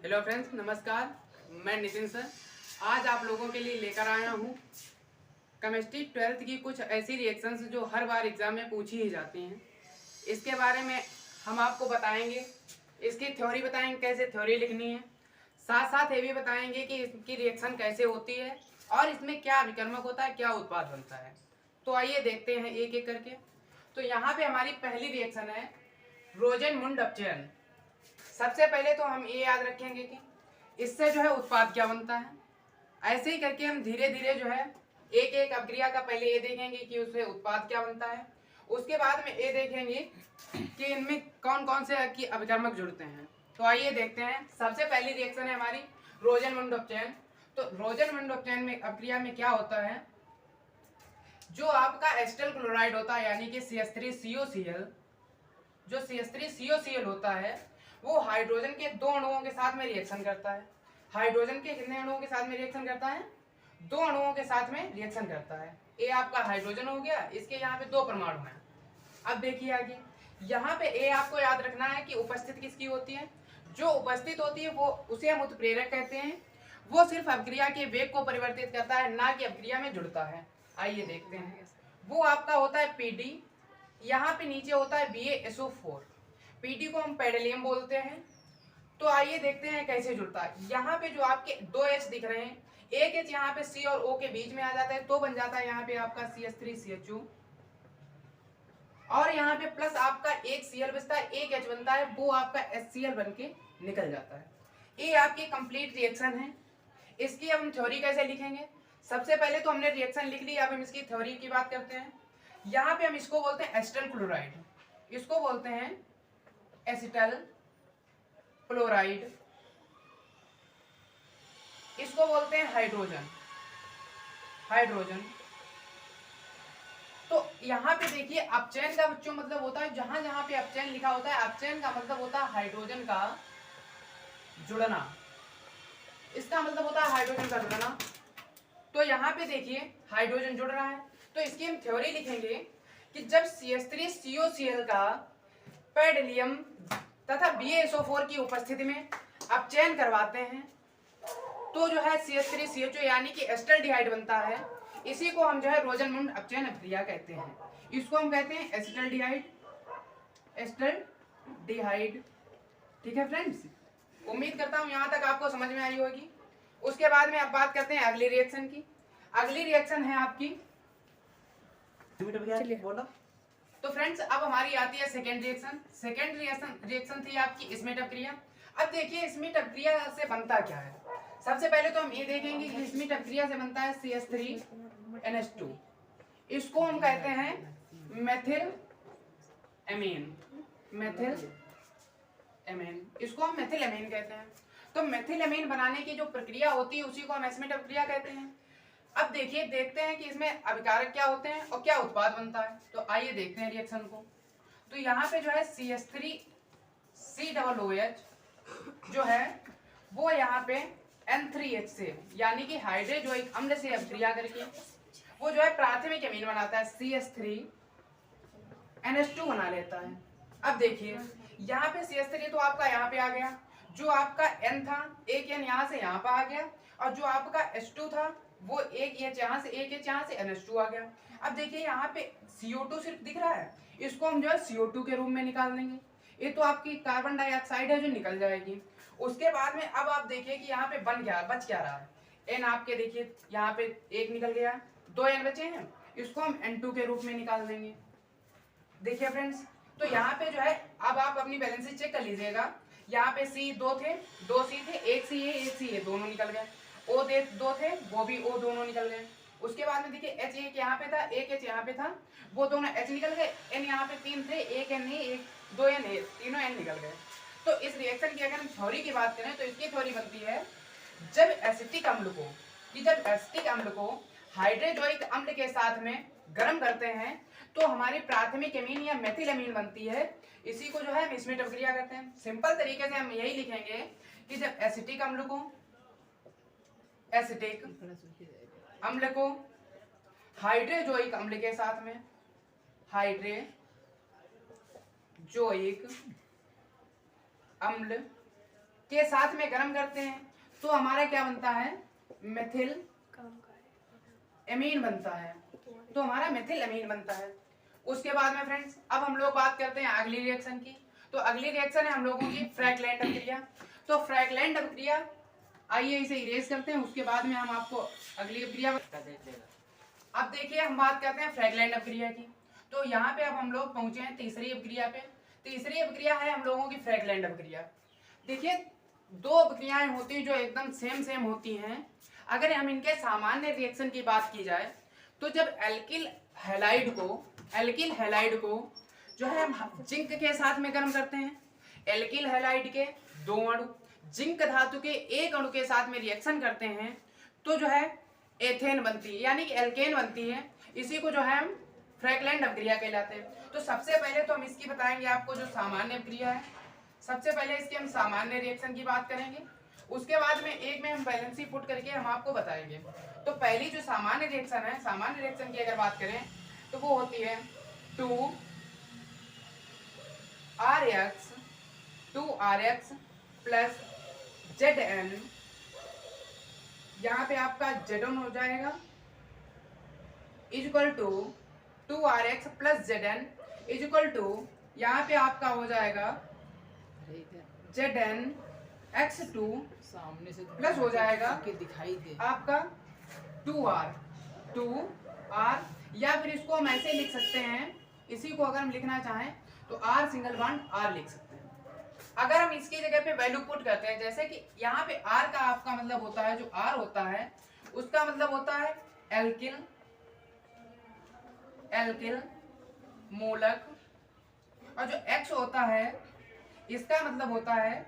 Hello friends, नमस्कार। मैं Nitin sir आज आप लोगों के लिए लेकर आया हूँ केमिस्ट्री 12th की कुछ ऐसी रिएक्शंस जो हर बार एग्जाम में पूछी ही जाती हैं। इसके बारे में हम आपको बताएंगे, इसकी थ्योरी बताएंगे कैसे थ्योरी लिखनी है, साथ साथ ये भी बताएंगे कि इसकी रिएक्शन कैसे होती है और इसमें क्या विकर्मक होता है, क्या उत्पाद बनता है। तो आइए देखते हैं एक एक करके। तो यहाँ पे हमारी पहली रिएक्शन है रोजेनमुंड अपचयन। सबसे पहले तो हम ये याद रखेंगे कि इससे जो है उत्पाद क्या बनता है। ऐसे ही करके हम धीरे धीरे जो है एक एक अपक्रिया का पहले ये देखेंगे कि उससे उत्पाद क्या बनता है, उसके बाद में ये देखेंगे कि इनमें कौन कौन से की अभिकर्मक जुड़ते हैं। तो आइए देखते हैं। सबसे पहली रिएक्शन है हमारी रोजेनमुंड अपचयन। तो रोजेनमुंड अपचयन में अपक्रिया में क्या होता है, जो आपका एस्टर क्लोराइड होता है यानी कि CH3COCl, जो CH3COCl होता है वो हाइड्रोजन के दो अणुओं के साथ में रिएक्शन करता है। हाइड्रोजन के कितने अणुओं के साथ में रिएक्शन करता है? दो अणुओं के साथ में रिएक्शन करता है। ये आपका हाइड्रोजन हो गया, इसके यहाँ पे दो परमाणु हैं। अब देखिए आगे, यहाँ पे ए आपको याद रखना है कि उपस्थित किसकी होती है। जो उपस्थित होती है वो उसे हम उत्प्रेरक कहते हैं। वो सिर्फ अपक्रिया के वेग को परिवर्तित करता है, ना कि अपक्रिया में जुड़ता है। आइए देखते हैं। वो आपका होता है PD, यहाँ पे नीचे होता है BaSO4। PD को हम पेडेलियम बोलते हैं। तो आइए देखते हैं कैसे जुड़ता है। यहाँ पे जो आपके दो H दिख रहे हैं, एक H यहाँ पे C और O के बीच में आ जाता है तो बन जाता है यहाँ पे आपका CH3CHO, और यहाँ पे प्लस आपका एक Cl बचता है, एक H बनता है, वो आपका HCl बन के निकल जाता है। ये आपकी कंप्लीट रिएक्शन है। इसकी हम थ्योरी कैसे लिखेंगे? सबसे पहले तो हमने रिएक्शन लिख ली, अब हम इसकी थ्योरी की बात करते हैं। यहाँ पे हम इसको बोलते हैं एसिटल क्लोराइड, इसको बोलते हैं एसिटल क्लोराइड, इसको बोलते हैं हाइड्रोजन। हाइड्रोजन तो यहाँ पे देखिए अपचयन का बच्चों मतलब होता है, जहां जहां पे अपचयन लिखा होता है, अपचयन का मतलब होता है हाइड्रोजन का जुड़ना। इसका मतलब होता है हाइड्रोजन का जुड़ना। तो यहाँ पे देखिए हाइड्रोजन जुड़ रहा है, तो इसकी हम थ्योरी लिखेंगे कि जब CH3COCl का पेडेलियम तथा BaSO4 की उपस्थिति में अपचयन करवाते हैं तो जो है CH3CHO यानी कि एस्टल्डिहाइड बनता है। इसी को हम जो है रोजेनमुंड अपचयन अपक्रिया कहते हैं। इसको हम कहते हैं एसिटल्डिहाइड, एस्टल्डिहाइड। ठीक है फ्रेंड्स, उम्मीद करता हूं यहां तक आपको समझ में आई होगी। उसके बाद में अब बात करते हैं अगली रिएक्शन की। अगली रिएक्शन है आपकी, बोलो। तो फ्रेंड्स अब हमारी आती है सेकेंड रिएक्शन। सेकेंड रिएक्शन थी आपकी स्मिट अपक्रिया। अब देखिए स्मिट अपक्रिया से बनता क्या है। सबसे पहले तो हम ये देखेंगे कि स्मिट अपक्रिया से बनता है CH3NH2। इसको हम कहते हैं मेथिल एमीन। मेथिल एमीन, इसको हम मेथिल एमीन कहते हैं। तो मेथिल एमीन बनाने की जो प्रक्रिया होती है उसी को हम स्मिट अपक्रिया कहते हैं। अब देखिए देखते हैं कि इसमें अभिकारक क्या होते हैं और क्या उत्पाद बनता है। तो आइए देखते हैं रिएक्शन को। तो यहाँ पे जो है CH3COOH जो है वो यहाँ पे N3H से यानी कि हाइड्रोजोइक अम्ल से अपक्रिया करके वो जो है प्राथमिक एमीन बनाता है, CH3NH2 बना लेता है। अब देखिए यहाँ पे CH3 तो आपका यहाँ पे आ गया, जो आपका N था एक N यहाँ से यहाँ पर आ गया, और जो आपका H2 था वो एक H यहाँ से एक H यहाँ से NH2 आ गया। अब देखिए यहाँ पे CO2 सिर्फ दिख रहा है, इसको हम जो है CO2 के रूप में निकाल देंगे। ये तो आपकी कार्बन डाइऑक्साइड है जो निकल जाएगी। उसके बाद में अब आप देखिए कि यहाँ पे बच क्या रहा है। N आपके देखिए यहाँ पे एक निकल गया, दो N बचे हैं, इसको हम N2 के रूप में निकाल देंगे। देखिए फ्रेंड्स, तो यहाँ पे जो है अब आप अपनी बैलेंस चेक कर लीजिएगा। यहाँ पे C दो थे, दो C थे, एक C ये दोनों निकल गए। O दो थे, वो भी O दोनों निकल गए। उसके बाद में देखिए H एक यहाँ पे था, एक H यहाँ पे था, वो दोनों H निकल गए। N यहाँ पे तीन थे, एक N नहीं, एक दो N है, तीनों N निकल गए। तो इस रिएक्शन की अगर हम थ्योरी की बात करें तो इसकी थ्योरी बनती है, जब एसिटिक अम्ल को हाइड्रोजोइक अम्ल के साथ में गर्म करते हैं तो हमारी प्राथमिक एमीन या मेथिल एमीन बनती है। इसी को जो है हम स्मिट अपक्रिया कहते हैं। सिंपल तरीके से हम यही लिखेंगे कि जब एसिटिक अम्ल को हाइड्रोजोइक अम्ल के साथ में हाइड्रोजोइक अम्ल के साथ में गर्म करते हैं तो हमारा क्या बनता है, मेथिल एमीन बनता है। तो हमारा मेथिल एमीन बनता है। उसके बाद में फ्रेंड्स अब हम लोग बात करते हैं अगली रिएक्शन की। तो अगली रिएक्शन है हम लोगों की फ्रैगलेंट अभिक्रिया। तो फ्रैगलेंट अभिक्रिया, आइए इसे इरेज करते हैं, उसके बाद में हम आपको अगली अभिक्रिया देख लेगा। अब देखिए हम बात करते हैं फ्रैगलेंट अभिक्रिया की। तो यहाँ पे अब हम लोग पहुंचे हैं तीसरी अभिक्रिया पे। तीसरी अभिक्रिया है हम लोगों की फ्रैगलेंट अभिक्रिया। देखिए दो अभिक्रियाएं होती हैं जो एकदम सेम होती हैं। अगर हम इनके सामान्य रिएक्शन की बात की जाए तो जब एल्किल हैलाइड को जो है हम जिंक के साथ में गर्म करते हैं, एल्किल हैलाइड के दो अणु जिंक धातु के एक अणु के साथ में रिएक्शन करते हैं तो जो है एथेन बनती है, यानी कि एल्केन बनती है। इसी को जो है हम फ्रैगलेंट अभिक्रिया कहलाते हैं। तो सबसे पहले तो हम इसकी बताएंगे आपको जो सामान्य अभिक्रिया है। सबसे पहले इसकी हम सामान्य रिएक्शन की बात करेंगे, उसके बाद में एक में हम बैलेंसी पुट करके हम आपको बताएंगे। तो पहली जो सामान्य रिएक्शन है, सामान्य रिएक्शन की अगर बात करें तो वो होती है 2RX प्लस Zn, यहाँ पे आपका Zn हो जाएगा equal to 2RX plus Zn equal to यहाँ पे आपका हो जाएगा Zn x2 सामने से प्लस हो जाएगा दिखाई दे आपका 2R, या फिर इसको हम ऐसे लिख सकते हैं, इसी को अगर हम लिखना चाहें तो R सिंगल बॉन्ड R लिख सकते हैं। अगर हम इसकी जगह पे वैल्यू पुट करते हैं, जैसे कि यहाँ पे R का आपका मतलब होता है, जो R होता है उसका मतलब होता है एल्किल मूलक, और जो X होता है इसका मतलब होता है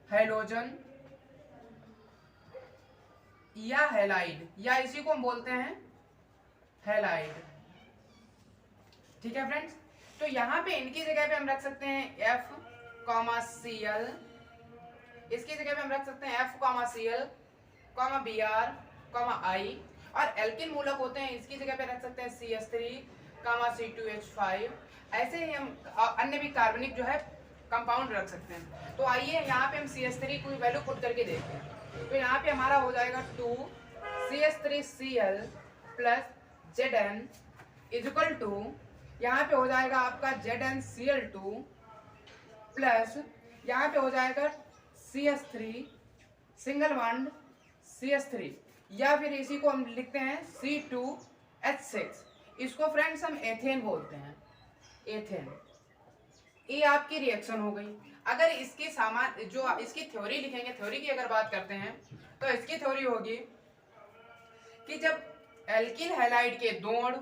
हैलोजन या हैलाइड, या इसी को हम बोलते हैं हैलाइड। ठीक है फ्रेंड्स, तो यहाँ पे इनकी जगह पे हम रख सकते हैं F,Cl, इसकी जगह पे हम रख सकते हैं F,Cl, Br, I, और एल्किन मूलक होते हैं इसकी जगह पे रख सकते हैं CH3, C2H5। ऐसे ही हम अन्य भी कार्बनिक जो है कंपाउंड रख सकते हैं। तो आइए यहाँ पे हम CH3 की वैल्यू पुट करके देखते हैं। तो यहाँ पे हमारा हो जाएगा 2CH3Cl plus Zn equal to, यहाँ पे हो जाएगा आपका ZnCl2 प्लस यहाँ पे हो जाएगा CH3 सिंगल बॉन्ड CH3, या फिर इसी को हम लिखते हैं C2H6। इसको फ्रेंड्स हम एथेन बोलते हैं, एथेन। ये आपकी रिएक्शन हो गई। अगर इसकी जो इसकी थ्योरी लिखेंगे, थ्योरी की अगर बात करते हैं तो इसकी थ्योरी होगी कि जब एल्किल हैलाइड के दो अणु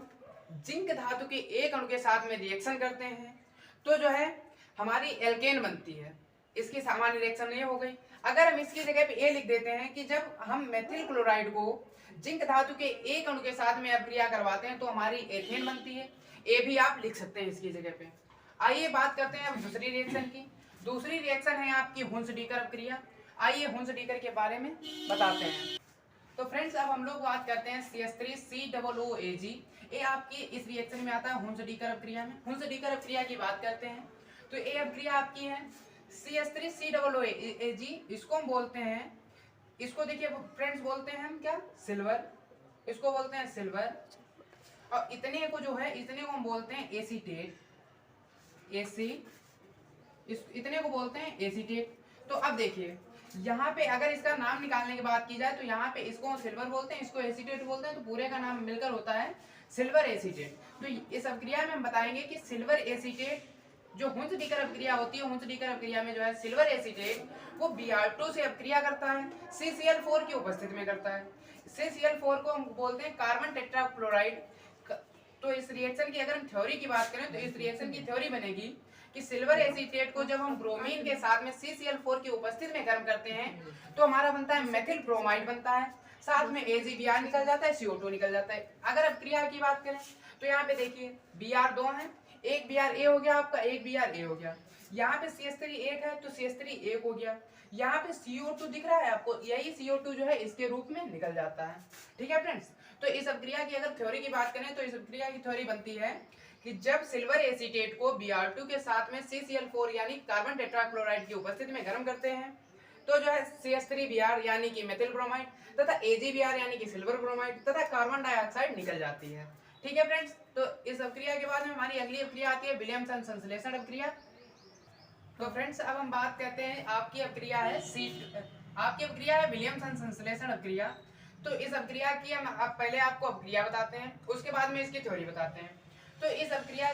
जिंक धातु के एक अणु के साथ में रिएक्शन करते हैं तो जो है हमारी एल्केन बनती है। इसकी सामान्य रिएक्शन ये हो गई। अगर हम इसकी जगह पे ए लिख देते हैं कि जब हम मेथिल क्लोराइड को जिंक धातु के एक अणु के साथ में अभिक्रिया करवाते हैं तो हमारी एथेन बनती है। ए भी आप लिख सकते हैं इसकी जगह पे। आइए बात करते हैं अब दूसरी रिएक्शन की। दूसरी रिएक्शन है आपकी हुंस-डीकर अभिक्रिया। आइए हुंस-डीकर के बारे में बताते हैं। तो फ्रेंड्स अब हम लोग बात करते हैं CH3COOAg। ये आपकी इस रिएक्शन में आता है हुंस-डीकर अभिक्रिया में। हुंस-डीकर अभिक्रिया की बात करते हैं तो ये अभिक्रिया आपकी है CH3COOAg। इसको हम बोलते हैं, इसको देखिए फ्रेंड्स बोलते हैं हम क्या, सिल्वर। इसको बोलते हैं सिल्वर, और इतने को जो है इतने को हम बोलते हैं एसीटेट, इतने को बोलते हैं एसीटेट। तो अब देखिए यहाँ पे अगर इसका नाम निकालने की बात की जाए तो यहाँ पे इसको सिल्वर बोलते हैं, इसको एसीटेट बोलते हैं, तो पूरे का नाम मिलकर होता है सिल्वर एसीटेट। तो इस अभिक्रिया में हम बताएंगे कि सिल्वर एसीटेट जो हुंस-डीकर अभिक्रिया होती है, हुंस-डीकर अभिक्रिया में जो है सिल्वर एसीटेट वो Br2 से अभिक्रिया करता है, CCl4 की उपस्थिति में करता है। CCl4 को हम बोलते हैं कार्बन टेट्राक्लोराइड। तो इस रिएक्शन की अगर हम थ्योरी की बात करें तो इस रिएक्शन की थ्योरी बनेगी कि सिल्वर एसीटेट को जब हम ब्रोमीन के साथ में CCl4 की उपस्थिति में गर्म करते हैं तो हमारा बनता है मेथिल ब्रोमाइड बनता है, साथ में AgBr निकल जाता है, CO2 निकल जाता है। अगर अब क्रिया की बात करें तो यहाँ पे देखिए Br दो है, एक Br A हो गया आपका, एक Br A हो गया। यहाँ पे CH3 एक है तो CH3 एक हो गया। यहाँ पे CO2 दिख रहा है आपको, यही CO2 जो है इसके रूप में निकल जाता है। ठीक है फ्रेंड्स, तो इस अभिक्रिया की अगर थ्योरी की बात करें तो इस अभिक्रिया की थ्योरी बनती है कि जब सिल्वर एसीटेट को Br2 के साथ में CCl4 यानी कार्बन टेट्राक्लोराइड की उपस्थिति में गर्म करते हैं तो जो है CH3Br यानी कि मेथिल ब्रोमाइड तथा AgBr यानी कि सिल्वर ब्रोमाइड तथा कार्बन डाइऑक्साइड निकल जाती है। ठीक है फ्रेंड्स, तो इस अपक्रिया के बाद में हमारी अगली अपक्रिया आती है विलियमसन संश्लेषण अपक्रिया। तो फ्रेंड्स अब हम बात करते हैं आपकी अपक्रिया है विलियमसन संश्लेषण अपक्रिया। तो इस अपक्रिया की हम पहले आपको अपक्रिया बताते हैं, उसके बाद में इसकी थ्योरी बताते हैं। तो इस अपक्रिया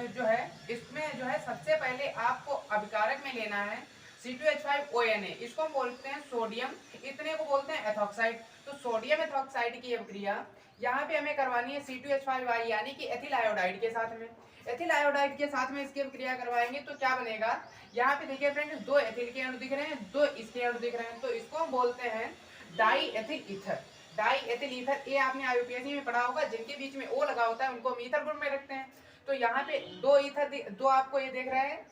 जो है इसमें जो है सबसे पहले आपको अभिकारक में लेना है C2H5ONA, इसको हम बोलते हैं सोडियम, इतने को बोलते हैं एथॉक्साइड। तो सोडियम एथॉक्साइड की अपक्रिया यहाँ पे हमें करवानी है C2H5I यानी कि एथिल आयोडाइड के साथ में। एथिल आयोडाइड के साथ में इसकी अपक्रिया करवाएंगे तो क्या बनेगा, यहाँ पे देखिए फ्रेंड्स दो एथिल के अणु दिख रहे हैं, दो इसके अणु दिख रहे हैं, तो इसको हम बोलते हैं die ethyl ether. Die ethyl ether, ये आपने IUPAC में पढ़ा होगा, जिनके बीच में O लगा होता है उनको हम ईथर ग्रुप में रखते हैं। तो यहाँ पे दो ईथर, दो आपको ये देख रहे हैं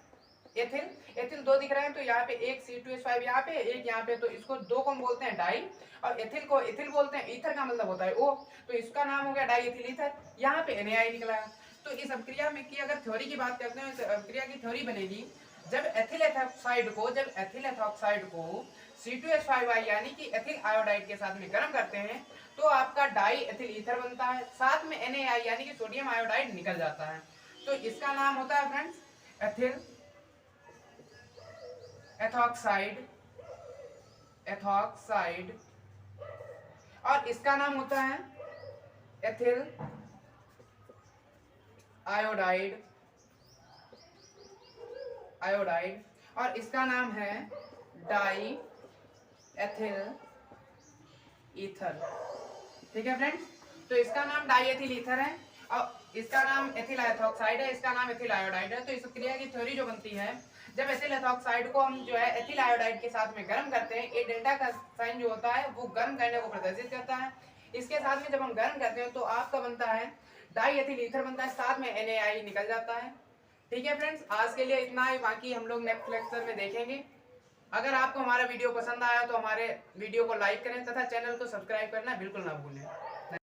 एथिल दो दिख रहे हैं, तो यहाँ पे एक C2H5 यहाँ पे एक यहाँ पे, तो इसको दो को हम बोलते हैं डाई और एथिल को एथिल बोलते हैं। ईथर का मतलब होता है O, तो इसका नाम हो गया डाई एथिल ईथर। यहाँ पे NaI निकला है। तो इस अपक्रिया में की अगर थ्योरी की बात करते हैं, तो अपक्रिया की थ्योरी बनेगी जब एथिल एथॉक्साइड को C2H5I यानी कि एथिल आयोडाइड के साथ में गर्म करते हैं तो आपका डाई एथिल ईथर बनता है, साथ में NaI यानी कि सोडियम आयोडाइड निकल जाता है। तो इसका नाम होता है फ्रेंड्स एथिल एथॉक्साइड और इसका नाम होता है एथिल आयोडाइड और इसका नाम है डाई एथिल ईथर। ठीक है फ्रेंड्स, तो इसका नाम डाई एथिल ईथर है और इसका नाम एथिल एथॉक्साइड है, इसका नाम एथिल आयोडाइड है। तो इस क्रिया की थ्योरी जो बनती है, जब एथिल एथॉक्साइड को हम जो है एथिल आयोडाइड के साथ में गर्म करते हैं, ये डेल्टा का साइन जो होता है वो गर्म करने को प्रदर्शित करता है। इसके साथ में जब हम गर्म करते हैं तो आपका बनता है डाई एथिल ईथर बनता है, साथ में NaI निकल जाता है। ठीक है फ्रेंड्स, आज के लिए इतना ही, बाकी हम लोग नेक्स्ट लेक्चर में देखेंगे। अगर आपको हमारा वीडियो पसंद आया तो हमारे वीडियो को लाइक करें तथा चैनल को सब्सक्राइब करना बिल्कुल ना भूलें।